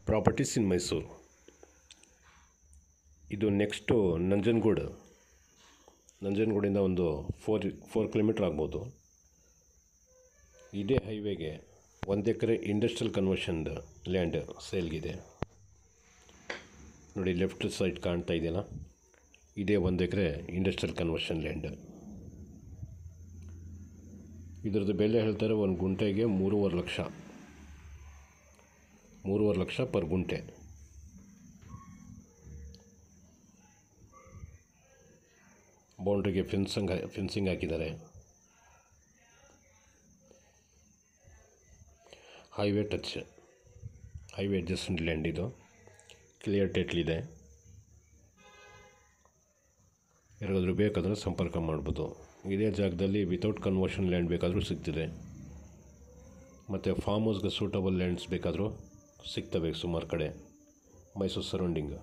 Properties ಇನ್ ಮೈಸೂರು. ಇದು next ನಂಜನಗೂಡಿಂದ ಒಂದು 4 kilometre ಆಗ್ಬೋದು. ಇದೇ ಹೈವೇಗೆ 1 ಎಕರೆ ಇಂಡಸ್ಟ್ರಿಯಲ್ ಕನ್ವರ್ಷನ್ದು ಲ್ಯಾಂಡ್ ಸೇಲ್ಗಿದೆ. ನೋಡಿ, ಲೆಫ್ಟ್ ಸೈಡ್ ಕಾಣ್ತಾ ಇದೆಯಲ್ಲ, ಇದೇ 1 ಎಕರೆ ಇಂಡಸ್ಟ್ರಿಯಲ್ ಕನ್ವರ್ಷನ್ ಲ್ಯಾಂಡ್. ಇದರದ್ದು ಬೆಲೆ ಹೇಳ್ತಾರೆ ಒಂದು ಗುಂಟೆಗೆ 3.5 ಲಕ್ಷ. 3.5 ಲಕ್ಷ ಪರ್ ಗುಂಟೆ. ಬೌಂಡ್ರಿಗೆ ಫೆನ್ಸಿಂಗ್ ಹಾಕಿದ್ದಾರೆ. ಹೈವೇ ಅಡ್ಜಸ್ಟೆಂಟ್ ಲ್ಯಾಂಡ್ ಇದು. ಕ್ಲಿಯರ್ ಟೈಟ್ಲ್ ಇದೆ. ಯಾರಿಗಾದ್ರೂ ಬೇಕಾದರೆ ಸಂಪರ್ಕ ಮಾಡ್ಬೋದು. ಇದೇ ಜಾಗದಲ್ಲಿ ವಿತೌಟ್ ಕನ್ವರ್ಷನ್ ಲ್ಯಾಂಡ್ ಬೇಕಾದರೂ ಸಿಗ್ತಿದೆ. ಮತ್ತು ಫಾರ್ಮ್ ಹೌಸ್ಗೆ ಸೂಟಬಲ್ ಲ್ಯಾಂಡ್ಸ್ ಬೇಕಾದರೂ ಸಿಗ್ತವೆ ಸುಮಾರು ಕಡೆ ಮೈಸೂರು ಸರೌಂಡಿಂಗ್.